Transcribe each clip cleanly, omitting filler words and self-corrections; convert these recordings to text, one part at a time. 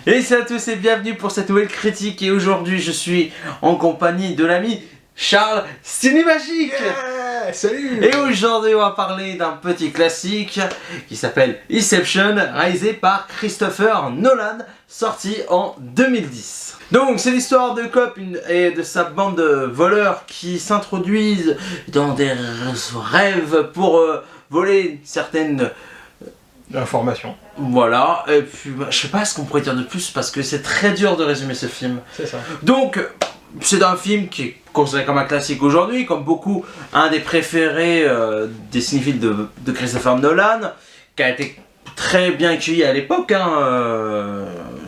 Et salut à tous et bienvenue pour cette nouvelle critique. Et aujourd'hui je suis en compagnie de l'ami Charles Cinémagique. Yeah, salut. Et aujourd'hui on va parler d'un petit classique qui s'appelle Inception, réalisé par Christopher Nolan, sorti en 2010. Donc c'est l'histoire de Cop et de sa bande de voleurs qui s'introduisent dans des rêves pour voler certaines L'information. Voilà, et puis bah, je sais pas ce qu'on pourrait dire de plus parce que c'est très dur de résumer ce film. C'est ça. Donc, c'est un film qui est considéré comme un classique aujourd'hui, comme beaucoup, un des préférés des cinéphiles de Christopher Nolan, qui a été très bien accueilli à l'époque,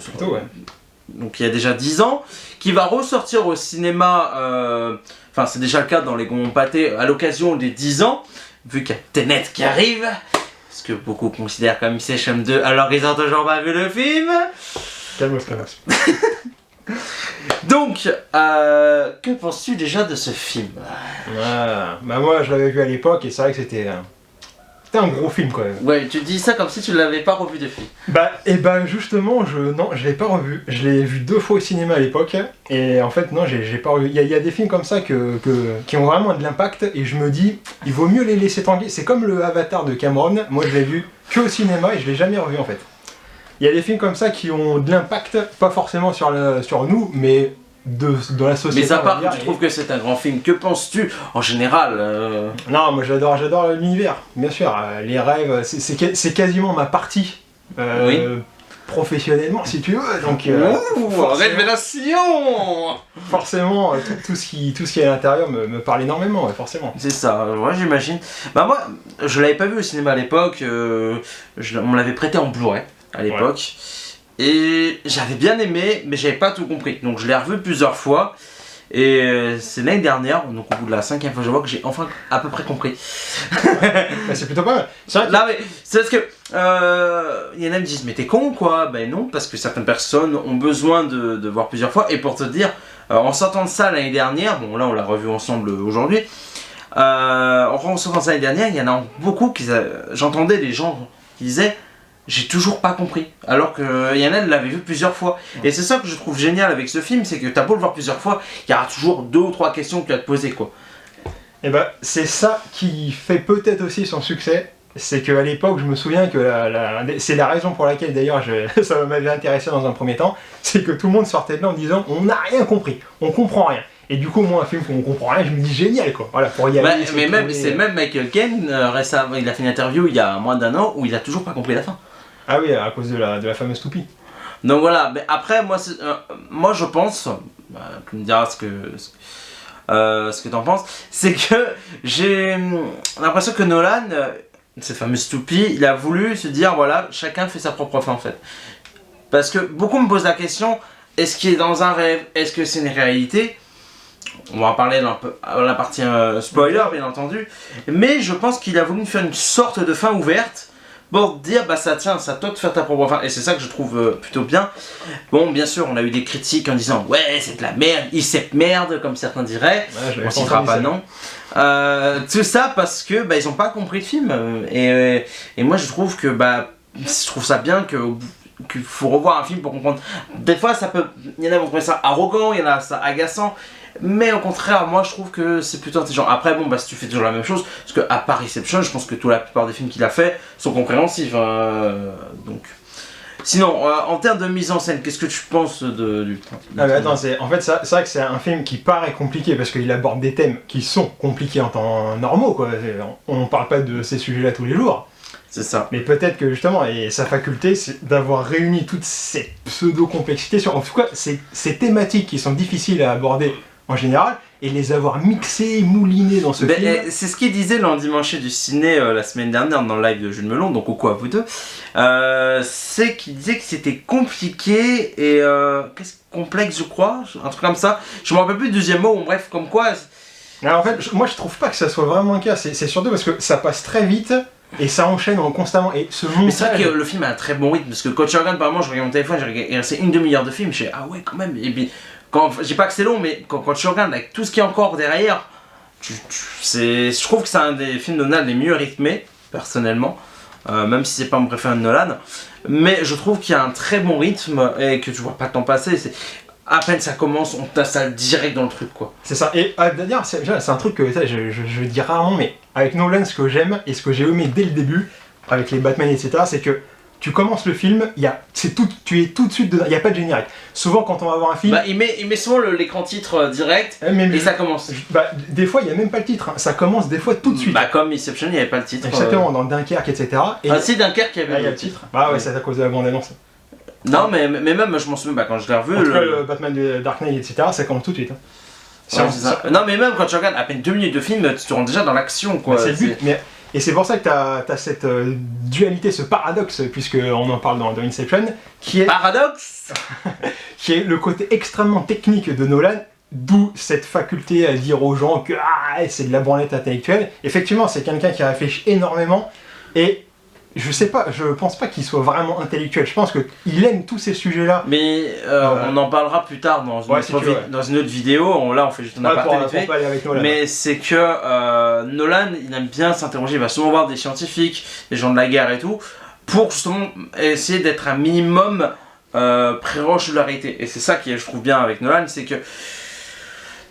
Plutôt, ouais. donc il y a déjà 10 ans, qui va ressortir au cinéma, enfin c'est déjà le cas dans les Gonds Pâtés, à l'occasion des 10 ans, vu qu'il y a Tenet qui arrive. Ce que beaucoup considèrent comme Inception 2 alors qu'ils n'ont toujours pas vu le film. Calmos. Donc, que penses-tu déjà de ce film? Bah moi je l'avais vu à l'époque et c'est vrai que c'était un gros film quand même. Ouais, tu dis ça comme si tu ne l'avais pas revu depuis. Bah justement je l'ai pas revu. Je l'ai vu 2 fois au cinéma à l'époque et en fait non j'ai pas revu. Il y a des films comme ça qui ont vraiment de l'impact et je me dis il vaut mieux les laisser tanguer. C'est comme le Avatar de Cameron. Moi je l'ai vu que au cinéma et je l'ai jamais revu en fait. Il y a des films comme ça qui ont de l'impact, pas forcément sur nous, mais dans la société. Mais à part que tu trouves que c'est un grand film, que penses-tu en général Non, moi j'adore l'univers, bien sûr. Les rêves, c'est quasiment ma partie Oui. professionnellement, si tu veux. Donc, révélation. forcément, tout ce qui est à l'intérieur me parle énormément, ouais, forcément. C'est ça, ouais, j'imagine. Bah moi, je l'avais pas vu au cinéma à l'époque, on me l'avait prêté en Blu-ray à l'époque. Et j'avais bien aimé, mais j'avais pas tout compris. Donc je l'ai revu plusieurs fois. Et c'est l'année dernière, donc au bout de la 5e fois, je vois que j'ai enfin à peu près compris. Bah, c'est plutôt pas mal. C'est vrai que- Là, mais c'est parce que il y en a qui me disent, mais t'es con quoi? Ben non, parce que certaines personnes ont besoin de voir plusieurs fois. Et pour te dire, en sortant de ça l'année dernière, bon là on l'a revu ensemble aujourd'hui. En sortant de ça l'année dernière, il y en a beaucoup qui. J'entendais des gens qui disaient. J'ai toujours pas compris, alors que Yana l'avait vu plusieurs fois. Et c'est ça que je trouve génial avec ce film, c'est que t'as beau le voir plusieurs fois, il y aura toujours 2 ou 3 questions que tu vas te poser quoi. Et bah, c'est ça qui fait peut-être aussi son succès. C'est qu'à l'époque, je me souviens que c'est la raison pour laquelle d'ailleurs ça m'avait intéressé dans un premier temps, c'est que tout le monde sortait de là en disant on n'a rien compris, on comprend rien. Et du coup, moi, un film qu'on comprend rien, je me dis génial quoi. Voilà, pour y aller. Mais même, c'est même Michael Caine, récemment, il a fait une interview il y a moins d'1 an où il a toujours pas compris la fin. Ah oui, à cause de la fameuse toupie. Donc voilà, mais après, moi je pense, tu me diras ce que t'en penses, c'est que j'ai l'impression que Nolan, cette fameuse toupie, il a voulu se dire voilà, chacun fait sa propre fin en fait. Parce que beaucoup me posent la question, est-ce qu'il est dans un rêve, est-ce que c'est une réalité? On va en parler dans la partie spoiler bien entendu, mais je pense qu'il a voulu faire une sorte de fin ouverte. Pour dire bah ça tient, ça toi de faire ta propre fin, et c'est ça que je trouve plutôt bien. Bon, bien sûr, on a eu des critiques en disant ouais c'est de la merde, il sait merde comme certains diraient, Ouais, on citera pas non. Tout ça parce que bah ils ont pas compris le film, et moi je trouve que bah je trouve ça bien qu'il faut revoir un film pour comprendre. Des fois ça peut, il y en a qui vont trouver ça arrogant, il y en a ça agaçant. Mais au contraire, moi je trouve que c'est plutôt intelligent. Après, bon, bah si tu fais toujours la même chose, parce que à part Inception, je pense que la plupart des films qu'il a fait sont compréhensifs. Donc. Sinon, en termes de mise en scène, qu'est-ce que tu penses du. Ah mais attends, c'est vrai que c'est un film qui paraît compliqué parce qu'il aborde des thèmes qui sont compliqués en temps normaux, quoi. On parle pas de ces sujets-là tous les jours. C'est ça. Mais peut-être que justement, et sa faculté, c'est d'avoir réuni toute cette pseudo-complexité sur, en tout cas, ces thématiques qui sont difficiles à aborder en général, et les avoir mixées, moulinées dans ce film. C'est ce qu'il disait l'endimanché du ciné la semaine dernière dans le live de Jules Melon, donc au quoi vous deux. C'est qu'il disait que c'était compliqué et complexe, je crois, un truc comme ça. Je me rappelle plus du deuxième mot, bref, comme quoi. Alors en fait, moi je trouve pas que ça soit vraiment le cas, c'est surtout parce que ça passe très vite. Et ça enchaîne constamment, et ce montage... Mais c'est vrai que le film a un très bon rythme, parce que quand tu regardes, par exemple, je regarde mon téléphone, c'est une demi-heure de film, je fais ah ouais quand même, et puis, je dis pas que c'est long, mais quand tu regardes avec tout ce qu'il y a encore derrière, je trouve que c'est un des films de Nolan les mieux rythmés, personnellement. même si c'est pas mon préféré de Nolan. Mais je trouve qu'il y a un très bon rythme et que tu vois pas le temps passer. À peine ça commence, on t'installe direct dans le truc, quoi. C'est ça. Et d'ailleurs, c'est un truc que je dis rarement, mais avec Nolan, ce que j'aime et ce que j'ai aimé dès le début, avec les Batman, etc., c'est que tu commences le film, tu es tout de suite dedans, il n'y a pas de générique. Souvent, quand on va voir un film. Bah, il met souvent l'écran titre direct et ça commence. Des fois, il n'y a même pas le titre, hein. Ça commence des fois tout de suite. Bah, comme Inception, il n'y avait pas le titre. Exactement, dans Dunkerque, etc. Et c'est Dunkerque qui avait le titre. Bah ouais, c'est à cause de la bande-annonce. Non, mais même, je m'en souviens, quand je l'ai revu. En tout cas, le Batman de Dark Knight, etc., ça commence tout de suite. Hein. Non, mais même quand tu regardes à peine 2 minutes de film, tu te rends déjà dans l'action, quoi. C'est le but. Et c'est pour ça que tu as cette dualité, ce paradoxe, puisqu'on en parle dans Inception, qui est. Paradoxe qui est le côté extrêmement technique de Nolan, d'où cette faculté à dire aux gens que c'est de la branlette intellectuelle. Effectivement, c'est quelqu'un qui réfléchit énormément et. Je pense pas qu'il soit vraiment intellectuel. Je pense qu'il aime tous ces sujets-là. Mais on en parlera plus tard dans une autre vidéo. Là, on fait juste un aparté vite fait. Mais c'est que Nolan, il aime bien s'interroger. Il va souvent voir des scientifiques, des gens de la guerre et tout, pour justement essayer d'être un minimum proche de la réalité. Et c'est ça qui est, je trouve bien avec Nolan, c'est que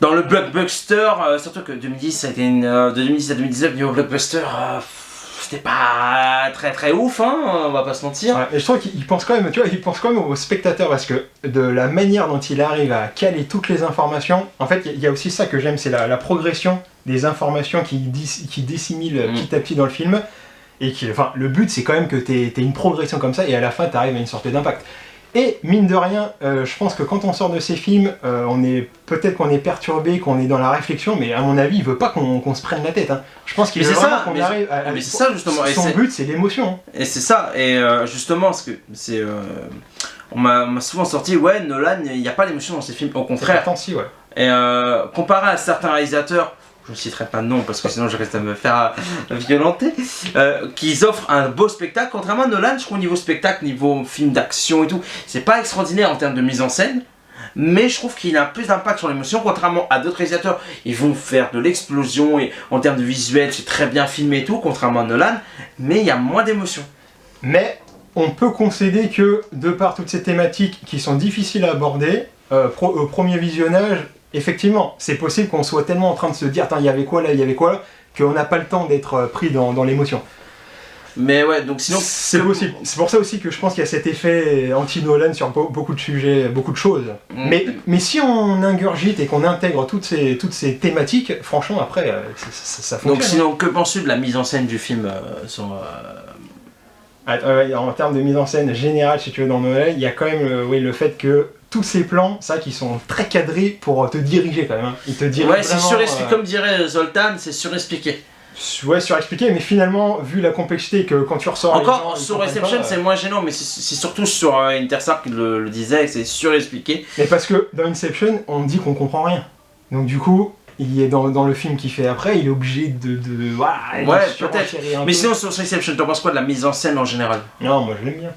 dans le blockbuster, surtout que 2010, ça a été de 2010 à 2019, niveau blockbuster. C'était pas très ouf, hein, on va pas se mentir. Ouais, et je trouve qu'il pense quand même, aux spectateurs parce que de la manière dont il arrive à caler toutes les informations, en fait, il y a aussi ça que j'aime, c'est la progression des informations qui dissimulent petit à petit dans le film. Et le but, c'est quand même que t'aies une progression comme ça et à la fin, t'arrives à une sorte d'impact. Et mine de rien, je pense que quand on sort de ces films, peut-être qu'on est perturbé, qu'on est dans la réflexion, mais à mon avis, il veut pas qu'on se prenne la tête. Hein. Je pense qu'il veut vraiment qu'on arrive à. Mais c'est ça justement. Son but, c'est l'émotion. Et c'est ça. Et justement, parce que c'est. On m'a souvent sorti, ouais, Nolan, il n'y a pas d'émotion dans ses films. Au contraire. Si, ouais. Et comparé à certains réalisateurs. Je ne citerai pas de nom parce que sinon je reste à me faire violenter, qu'ils offrent un beau spectacle. Contrairement à Nolan, je trouve niveau spectacle, niveau film d'action et tout, c'est pas extraordinaire en termes de mise en scène, mais je trouve qu'il a plus d'impact sur l'émotion, contrairement à d'autres réalisateurs, ils vont faire de l'explosion et en termes de visuel, c'est très bien filmé et tout, contrairement à Nolan, mais il y a moins d'émotion. Mais on peut concéder que, de par toutes ces thématiques qui sont difficiles à aborder, au premier visionnage, effectivement, c'est possible qu'on soit tellement en train de se dire attends, il y avait quoi là, qu'on n'a pas le temps d'être pris dans l'émotion. Mais ouais, donc sinon... C'est possible. C'est pour ça aussi que je pense qu'il y a cet effet anti-Nolan sur beaucoup de sujets, beaucoup de choses. Mais si on ingurgite et qu'on intègre toutes ces thématiques, franchement, après, ça fonctionne. Donc sinon, que penses-tu de la mise en scène du film en termes de mise en scène générale, si tu veux, dans Nolan, il y a quand même le fait que tous ces plans, ça, qui sont très cadrés pour te diriger quand même. Hein. Ils te dirigent ouais, c'est surexpliqué, comme dirait Zoltan, c'est surexpliqué. Ouais, surexpliqué, mais finalement, vu la complexité que quand tu ressors... Encore, sur Reception, c'est moins gênant, mais c'est surtout sur Intercept qui le disait, c'est surexpliqué. Mais parce que dans Inception, on dit qu'on comprend rien. Donc du coup, il est dans le film qu'il fait après, il est obligé de ouais, peut-être. Mais sinon, sur Inception, t'en penses quoi de la mise en scène en général? Non, moi je l'aime bien.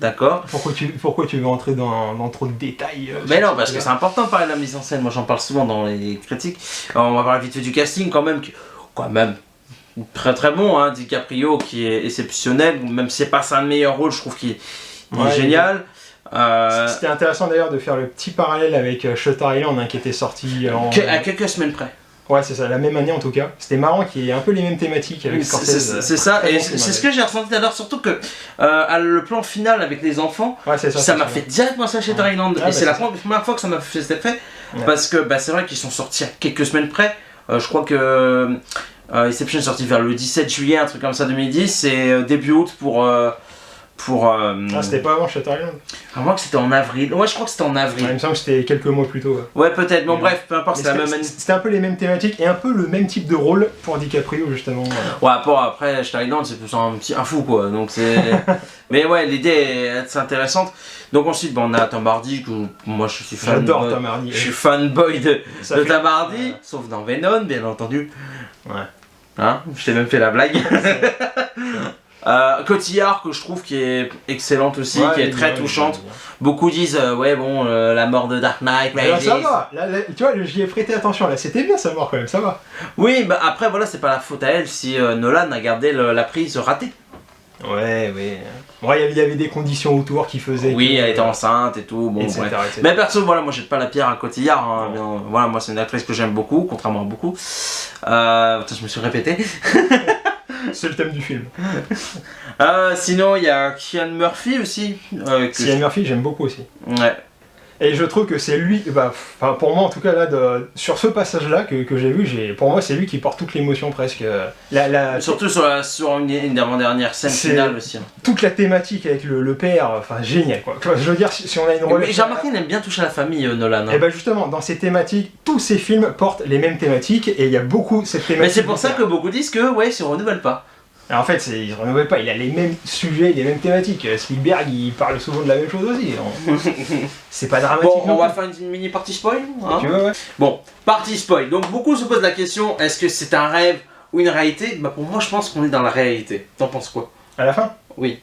D'accord. Pourquoi tu veux entrer dans trop de détails Mais non, parce que c'est important de parler de la mise en scène. Moi, j'en parle souvent dans les critiques. Alors, on va parler vite fait du casting quand même. Très très bon, hein. DiCaprio qui est exceptionnel. Même si c'est pas un meilleur rôle, je trouve qu'il est génial. C'était intéressant d'ailleurs de faire le petit parallèle avec Shutter Island hein, qui était sorti à quelques semaines près. Ouais, c'est ça, la même année en tout cas. C'était marrant qu'il y ait un peu les mêmes thématiques avec Scorsese. C'est ça, et c'est ce que j'ai ressenti tout à l'heure, surtout que le plan final avec les enfants, ça m'a fait direct penser à Shutter Island. Et c'est la première fois que ça m'a fait cet effet, parce que c'est vrai qu'ils sont sortis à quelques semaines près. Je crois que Inception est sorti vers le 17 juillet, un truc comme ça 2010, et début août pour c'était pas avant Shutter Island. À moins que c'était en avril. Ouais, je crois que c'était en avril. Ouais, il me semble que c'était quelques mois plus tôt. Ouais, peut-être. Bon, bref, peu importe, c'était la même année. C'était un peu les mêmes thématiques et un peu le même type de rôle pour DiCaprio, justement. Ouais, après, Shutter Island, c'est plus un fou, quoi. Donc, c'est. Mais ouais, l'idée est intéressante. Donc, ensuite, on a Tom Hardy, que moi, je suis fan. J'adore Tom Hardy. Je suis fanboy de Tom Hardy, sauf dans Venom, bien entendu. Ouais. Hein? Je t'ai même fait la blague. Cotillard que je trouve qui est excellente aussi, qui est très touchante. Beaucoup disent la mort de Dark Knight. Là, ça va. Là, tu vois, j'y ai prêté attention. Là, c'était bien sa mort quand même. Ça va. Oui, bah après voilà, c'est pas la faute à elle si Nolan a gardé la prise ratée. Ouais, ouais. Ouais, il y avait des conditions autour qui faisaient. Oui, que, elle était enceinte et tout. Bon, etc., ouais. etc. Mais perso, voilà, moi jette pas la pierre à Cotillard. Hein, bien, voilà, moi c'est une actrice que j'aime beaucoup, contrairement à beaucoup. Putain, je me suis répété. C'est le thème du film. Sinon, il y a Cillian Murphy aussi. Cillian Murphy, j'aime beaucoup aussi. Ouais. Et je trouve que c'est lui, pour moi en tout cas, là, sur ce passage-là que j'ai vu, pour moi c'est lui qui porte toute l'émotion presque. Surtout sur une avant-dernière scène finale aussi. Hein. Toute la thématique avec le père, enfin génial quoi. Je veux dire, si on a une relation. J'ai remarqué qu'il aime bien toucher la famille, Nolan. Hein. Et justement, dans ces thématiques, tous ces films portent les mêmes thématiques et il y a beaucoup cette thématique. Mais c'est pour ça que beaucoup disent que, ouais, ils se renouvellent pas. Alors en fait, il se renouvelle pas, il a les mêmes sujets, les mêmes thématiques. Spielberg, il parle souvent de la même chose aussi. C'est pas dramatique. Bon, on va faire une mini partie spoil. Hein, tu veux, ouais. Bon, partie spoil. Donc beaucoup se posent la question, est-ce que c'est un rêve ou une réalité? Pour moi, je pense qu'on est dans la réalité. T'en penses quoi? À la fin? Oui.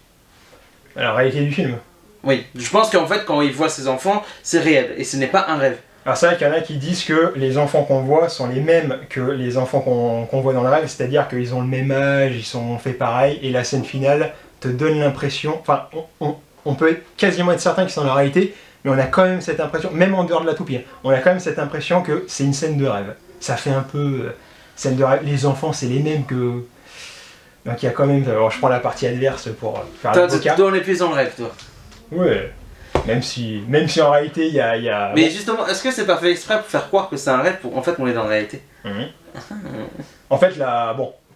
La réalité du film? Oui. Je pense qu'en fait, quand il voit ses enfants, c'est réel et ce n'est pas un rêve. Alors c'est vrai qu'il y en a qui disent que les enfants qu'on voit sont les mêmes que les enfants qu'on voit dans le rêve, c'est-à-dire qu'ils ont le même âge, ils sont faits pareil, et la scène finale te donne l'impression, enfin on peut quasiment être certain qu'ils sont dans la réalité, mais on a quand même cette impression, même en dehors de la toupie, on a quand même cette impression que c'est une scène de rêve. Ça fait un peu scène de rêve, les enfants c'est les mêmes que... Donc il y a quand même... Alors je prends la partie adverse pour faire l'avocat. Toi on est plus dans le rêve, toi. Ouais. Même si en réalité il y a... Mais justement, est-ce que c'est pas fait exprès pour faire croire que c'est un rêve pour en fait on est dans la réalité? En fait,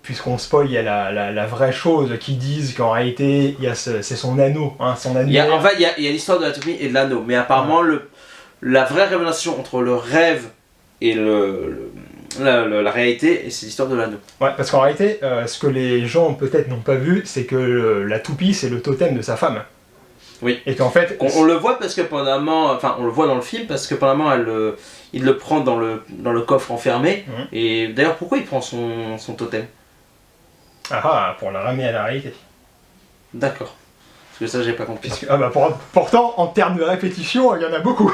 puisqu'on spoil, il y a la vraie chose qui disent qu'en réalité, c'est son anneau, hein, son anneau. En fait, il y a l'histoire de la toupie et de l'anneau, mais apparemment la vraie révélation entre le rêve et la réalité, c'est l'histoire de l'anneau. Ouais, parce qu'en réalité, ce que les gens peut-être n'ont pas vu, c'est que la toupie, c'est le totem de sa femme. Oui. Et qu'en fait... On le voit parce que on le voit dans le film parce que pendant il le prend dans le coffre enfermé. Et d'ailleurs, pourquoi il prend son totem? Pour la ramener à la réalité. D'accord. Parce que ça, j'ai pas compris. Pourtant, en termes de répétition, il y en a beaucoup.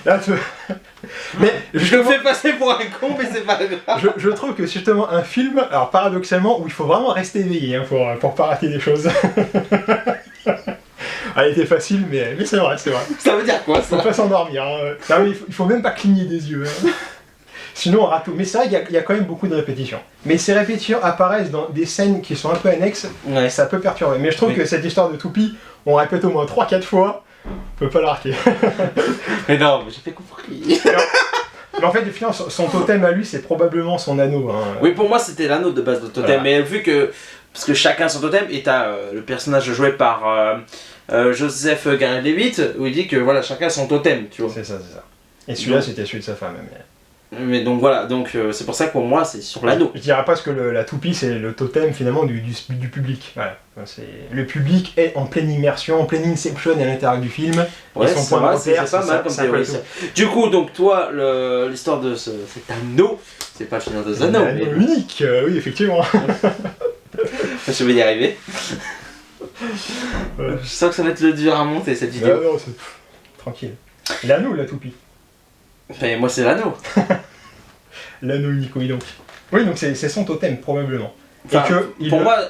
Là, mais je le fais passer pour un con, mais c'est pas grave. Je trouve que c'est justement un film, alors paradoxalement, où il faut vraiment rester éveillé pour pas rater des choses. Elle était facile, mais c'est vrai, c'est vrai. Ça veut dire quoi ça? Faut pas s'endormir. Hein. Non, mais il faut même pas cligner des yeux. Hein. Sinon on rate tout. Mais c'est vrai qu'il y a quand même beaucoup de répétitions. Mais ces répétitions apparaissent dans des scènes qui sont un peu annexes, et ça peut perturber. Mais je trouve que cette histoire de toupie, on répète au moins 3-4 fois, on peut pas la rater. Mais non, j'ai pas compris. Mais en fait, finalement, son totem à lui, c'est probablement son anneau. Hein. Oui, pour moi, c'était l'anneau de base de totem. Voilà. Mais vu que... Parce que chacun son totem, et t'as le personnage joué par Joseph Gordon-Levitt, où il dit que voilà, chacun son totem, tu vois. C'est ça. Et celui-là, c'était celui de sa femme. Mais donc voilà, c'est pour ça que pour moi, c'est sur l'anneau. Je dirais pas que la toupie, c'est le totem finalement du public. Voilà. Le public est en pleine immersion, en pleine inception à l'intérieur du film. Ouais, c'est pas mal comme théorie. Du coup, donc toi, l'histoire de cet anneau, c'est pas le Seigneur des Anneaux. Un anneau unique, oui, effectivement. Je vais y arriver. Je sens que ça va être le dur à monter cette vidéo. Non, c'est tranquille. L'anneau ou la toupie? Enfin, moi, c'est l'anneau. L'anneau unique, oui, donc. Oui, donc c'est son totem, probablement. Enfin,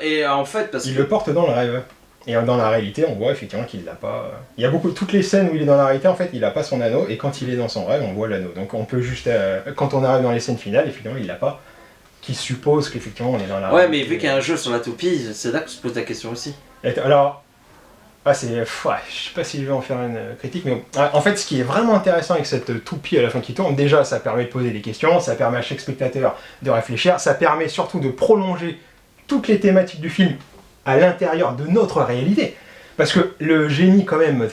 et en fait, parce il le porte dans le rêve. Et dans la réalité, on voit effectivement qu'il l'a pas. Il y a toutes les scènes où il est dans la réalité, en fait, il a pas son anneau, et quand il est dans son rêve, on voit l'anneau. Donc on peut juste, quand on arrive dans les scènes finales, effectivement, il l'a pas. Qui suppose qu'effectivement, on est dans la réalité. Ouais, mais vu qu'il y a un jeu sur la toupie, c'est là que se pose la question aussi. Alors, je sais pas si je vais en faire une critique, mais en fait, ce qui est vraiment intéressant avec cette toupie à la fin qui tourne, déjà, ça permet de poser des questions, ça permet à chaque spectateur de réfléchir, ça permet surtout de prolonger toutes les thématiques du film à l'intérieur de notre réalité. Parce que le génie, quand même,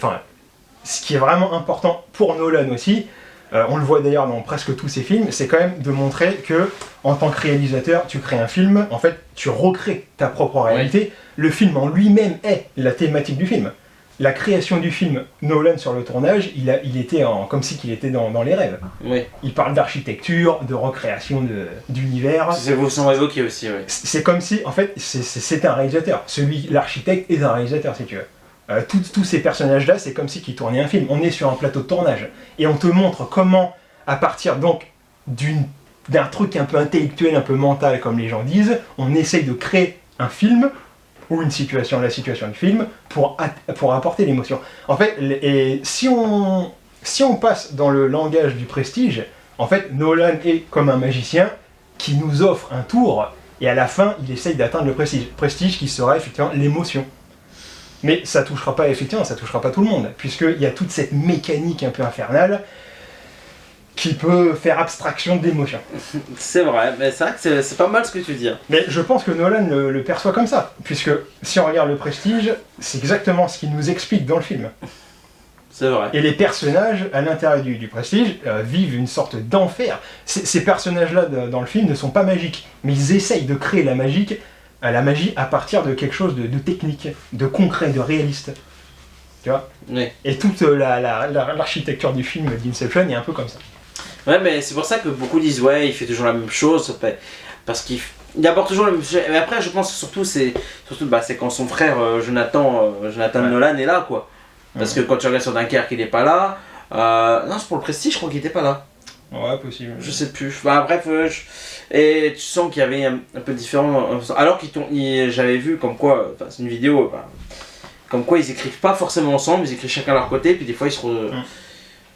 ce qui est vraiment important pour Nolan aussi, on le voit d'ailleurs dans presque tous ses films, c'est quand même de montrer que, en tant que réalisateur, tu crées un film, en fait, tu recrées ta propre réalité. Ouais. Le film en lui-même est la thématique du film. La création du film, Nolan sur le tournage, il était comme si qu'il était dans les rêves. Oui. Il parle d'architecture, de recréation d'univers. C'est vous sont évoqués aussi, oui. C'est comme si, en fait, c'est un réalisateur. L'architecte est un réalisateur, si tu veux. Tous ces personnages-là, c'est comme si qu'ils tournaient un film. On est sur un plateau de tournage. Et on te montre comment, à partir donc d'un truc un peu intellectuel, un peu mental, comme les gens disent, on essaye de créer un film ou une situation, la situation du film, pour apporter l'émotion. En fait, et si on passe dans le langage du Prestige, en fait, Nolan est comme un magicien qui nous offre un tour, et à la fin, il essaye d'atteindre le Prestige. Prestige qui sera effectivement l'émotion. Mais ça touchera pas tout le monde, puisqu'il y a toute cette mécanique un peu infernale qui peut faire abstraction de l'émotion. C'est vrai, mais c'est vrai que c'est pas mal ce que tu dis. Mais je pense que Nolan le perçoit comme ça, puisque si on regarde le Prestige, c'est exactement ce qu'il nous explique dans le film. C'est vrai. Et les personnages à l'intérieur du Prestige vivent une sorte d'enfer. Ces personnages-là dans le film ne sont pas magiques, mais ils essayent de créer la magie à partir de quelque chose de technique, de concret, de réaliste. Tu vois ? Oui. Et toute l'architecture du film d'Inception est un peu comme ça. Ouais, mais c'est pour ça que beaucoup disent ouais, il fait toujours la même chose, parce qu'il aborde toujours le même sujet. Mais après, je pense que surtout c'est quand son frère Jonathan Nolan est là, quoi. Parce que quand tu regardes sur Dunkerque, il est pas là. Non, c'est pour le Prestige, je crois qu'il était pas là. Ouais, possible. Je sais plus. Bah, bref, et tu sens qu'il y avait un peu différent. Alors j'avais vu comme quoi, c'est une vidéo, comme quoi ils écrivent pas forcément ensemble, ils écrivent chacun à leur côté, puis des fois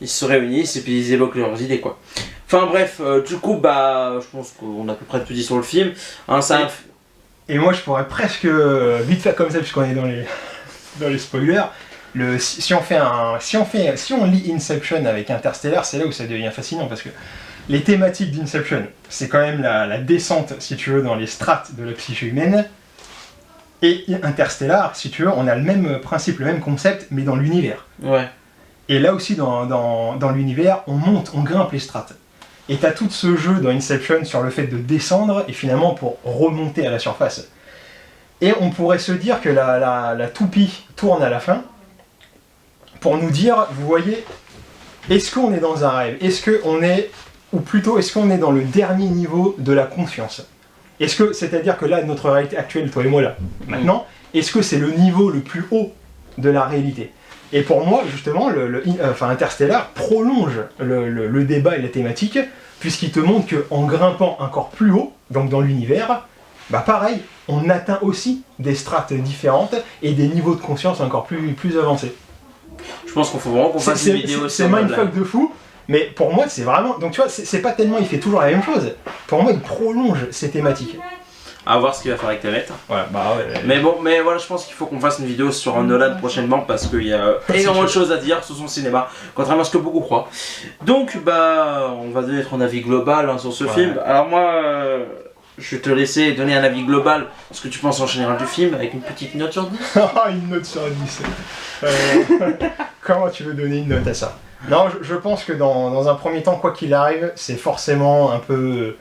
ils se réunissent et puis ils évoquent leurs idées, quoi. Enfin bref, du coup, je pense qu'on a à peu près tout dit sur le film. Hein, et moi je pourrais presque, vite faire comme ça, puisqu'on est dans les spoilers, si on lit Inception avec Interstellar, c'est là où ça devient fascinant, parce que les thématiques d'Inception, c'est quand même la descente, si tu veux, dans les strates de la psyché humaine. Et Interstellar, si tu veux, on a le même principe, le même concept, mais dans l'univers. Ouais. Et là aussi, dans l'univers, on grimpe les strates. Et t'as tout ce jeu dans Inception sur le fait de descendre, et finalement pour remonter à la surface. Et on pourrait se dire que la toupie tourne à la fin, pour nous dire, vous voyez, est-ce qu'on est dans un rêve ? Ou plutôt, est-ce qu'on est dans le dernier niveau de la conscience ? C'est-à-dire que là, notre réalité actuelle, toi et moi là, maintenant, est-ce que c'est le niveau le plus haut de la réalité ? Et pour moi, justement, Interstellar prolonge le débat et la thématique, puisqu'il te montre qu'en grimpant encore plus haut, donc dans l'univers, pareil, on atteint aussi des strates différentes et des niveaux de conscience encore plus avancés. Je pense qu'il faut vraiment qu'on fasse une vidéo. C'est mindfuck de fou, mais pour moi, c'est vraiment... Donc tu vois, c'est pas tellement il fait toujours la même chose. Pour moi, il prolonge ces thématiques. À voir ce qu'il va faire avec Tenet. Ouais. Mais bon, voilà, je pense qu'il faut qu'on fasse une vidéo sur Nolan prochainement parce qu'il y a énormément de choses à dire sur son cinéma, contrairement à ce que beaucoup croient. Donc, on va donner ton avis global sur ce film. Alors moi, je vais te laisser donner un avis global, ce que tu penses en général du film, avec une petite note sur 10. Une note sur 10. Comment tu veux donner une note à ça ? Non, je pense que dans un premier temps, quoi qu'il arrive, c'est forcément un peu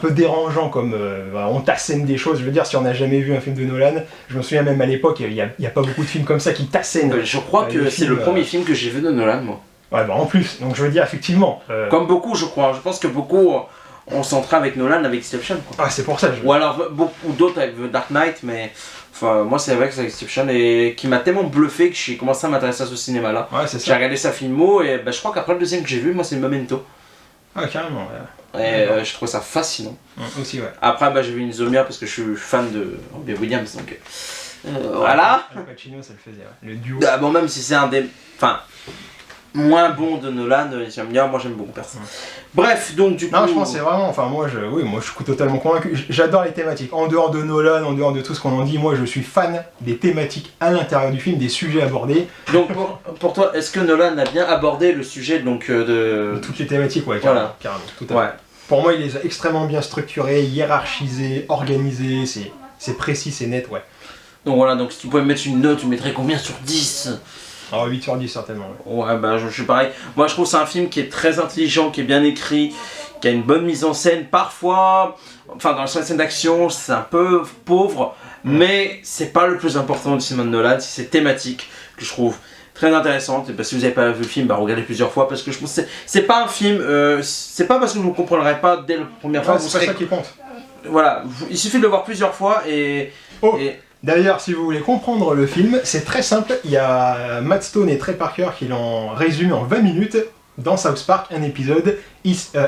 dérangeant, comme on t'assène des choses. Je veux dire, si on n'a jamais vu un film de Nolan, je me souviens même à l'époque, il n'y a pas beaucoup de films comme ça qui t'assènent. Je crois que c'est le premier film que j'ai vu de Nolan, moi. Ouais, en plus, donc je veux dire, effectivement. Comme beaucoup, je crois. Je pense que beaucoup ont centré avec Nolan, avec Inception, quoi. Ah, c'est pour ça. Ou alors, ou d'autres avec The Dark Knight, mais... Enfin, moi c'est vrai que c'est Inception et qui m'a tellement bluffé que j'ai commencé à m'intéresser à ce cinéma-là. Ouais, c'est ça. J'ai regardé sa filmo et je crois qu'après le deuxième que j'ai vu, moi c'est Memento. Ah, carrément, ouais. Et je trouve ça fascinant. Aussi, ouais. Après, j'ai vu Insomnia parce que je suis fan de Robbie Williams, donc voilà. Al Pacino, ça le faisait, ouais. Le duo. Même si c'est un des... moins bon de Nolan, Insomnia, moi j'aime beaucoup personne. Bref, donc du coup... Non, je pense que c'est vraiment... moi je suis totalement convaincu. J'adore les thématiques. En dehors de Nolan, en dehors de tout ce qu'on en dit, moi je suis fan des thématiques à l'intérieur du film, des sujets abordés. Donc pour toi, est-ce que Nolan a bien abordé le sujet de toutes les thématiques, ouais, carrément. Voilà. Carrément, tout à fait. Pour moi, il les a extrêmement bien structurés, hiérarchisés, organisés, c'est précis, c'est net, ouais. Donc voilà, donc si tu pouvais me mettre une note, tu mettrais combien sur 10 ? 8 sur 10 certainement. Ouais, je suis pareil. Moi je trouve que c'est un film qui est très intelligent, qui est bien écrit, qui a une bonne mise en scène. Parfois, dans la scène d'action, c'est un peu pauvre, mais c'est pas le plus important du cinéma de Nolan, c'est ses thématiques que je trouve très intéressantes. Et si vous n'avez pas vu le film, regardez plusieurs fois parce que je pense que c'est pas un film, c'est pas parce que vous ne comprendrez pas dès la première fois. C'est pas ça qui compte. Voilà, il suffit de le voir plusieurs fois et... D'ailleurs, si vous voulez comprendre le film, c'est très simple. Il y a Matt Stone et Trey Parker qui l'ont résumé en 20 minutes dans South Park, un épisode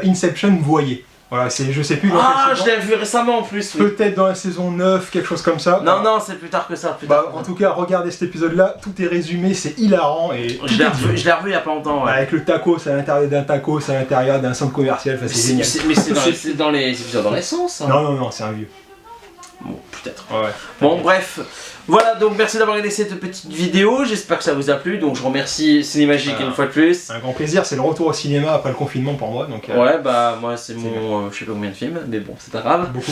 Inception voyez. Voilà, je sais plus dans Ah, quelle je saison. l'ai vu récemment en plus. Oui. Peut-être dans la saison 9, quelque chose comme ça. Non, non, c'est plus tard que ça. Plus tard Bah, que en ça. tout cas, regardez cet épisode-là, tout est résumé, c'est hilarant et tout Je l'ai est revu, dit. je l'ai revu il y a pas longtemps. Ouais. Avec le tacos à l'intérieur d'un tacos, à l'intérieur d'un centre commercial, enfin, c'est génial. Mais c'est dans les épisodes récents, ça. Non, non, non, c'est un vieux. Bon, peut-être. Ouais. Bon, bref. Voilà, donc merci d'avoir regardé cette petite vidéo. J'espère que ça vous a plu. Donc, je remercie Cinémagique une fois de plus. Un grand plaisir, c'est le retour au cinéma après le confinement pour moi. Donc, Ouais, bah, moi, c'est mon. Je sais pas combien de films, mais bon, c'est pas grave. beaucoup.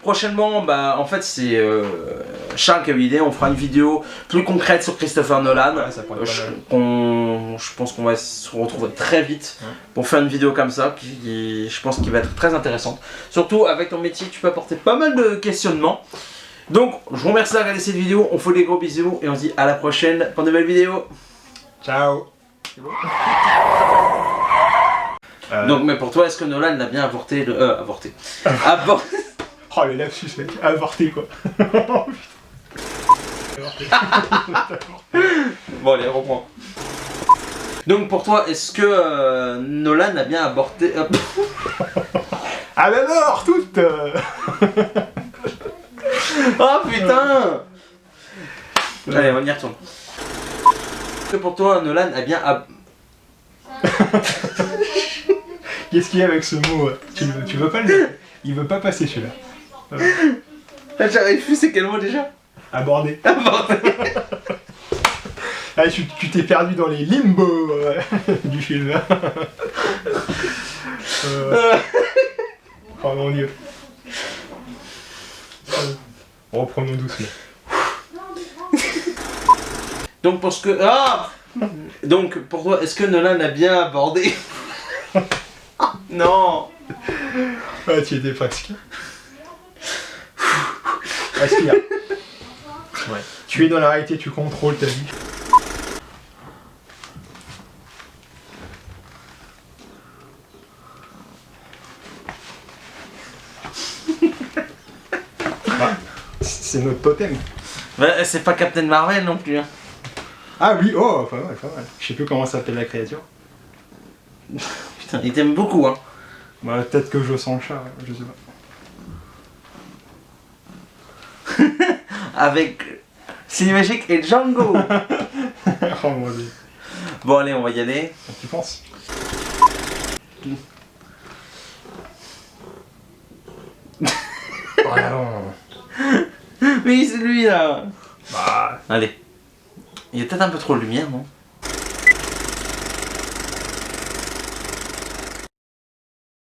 Prochainement, bah, en fait, c'est Charles qui a eu l'idée. On fera une vidéo plus concrète sur Christopher Nolan. Ouais, ça pourrait être pas mal. Je pense qu'on va se retrouver très vite Ouais. pour faire une vidéo comme ça qui je pense qu'il va être très intéressante. Surtout avec ton métier, tu peux apporter pas mal de questionnements. Donc, je vous remercie d'avoir regardé cette vidéo. On fait des gros bisous et on se dit à la prochaine pour de nouvelles vidéos. Ciao. Donc, mais pour toi, est-ce que Nolan a bien avorté le. Avorté. Oh le lapsus mec, avorté quoi. Bon, allez, reprends. Donc, pour toi, est-ce que Nolan a bien avorté. À la mort toute. Oh putain. Allez, on y retourne. Est-ce que pour toi, Nolan a bien. Qu'est-ce qu'il y a avec ce mot tu veux pas le. Il veut pas passer celui-là. Là, j'arrive plus, c'est quel mot déjà? Aborder. Avorté. Ah, tu t'es perdu dans les limbos du film. Oh mon dieu. Reprenons doucement. Donc pour ce que... Ah. Donc pour toi, est-ce que Nolan a bien abordé... Non. Ah, tu étais presque. Respire. Ouais. Tu es dans la réalité, tu contrôles ta vie. Ah, c'est notre totem. Bah, c'est pas Captain Marvel non plus. Hein. Ah oui, oh, pas mal, pas mal. Je sais plus comment s'appelle la créature. Putain, il t'aime beaucoup, hein. Bah, peut-être que je sens le chat, je sais pas. Avec Cinémagique et Django. Oh mon dieu. Bon allez, on va y aller. Tu penses? Oh non. Oui, c'est lui là. Bah. Allez. Il y a peut-être un peu trop de lumière, non?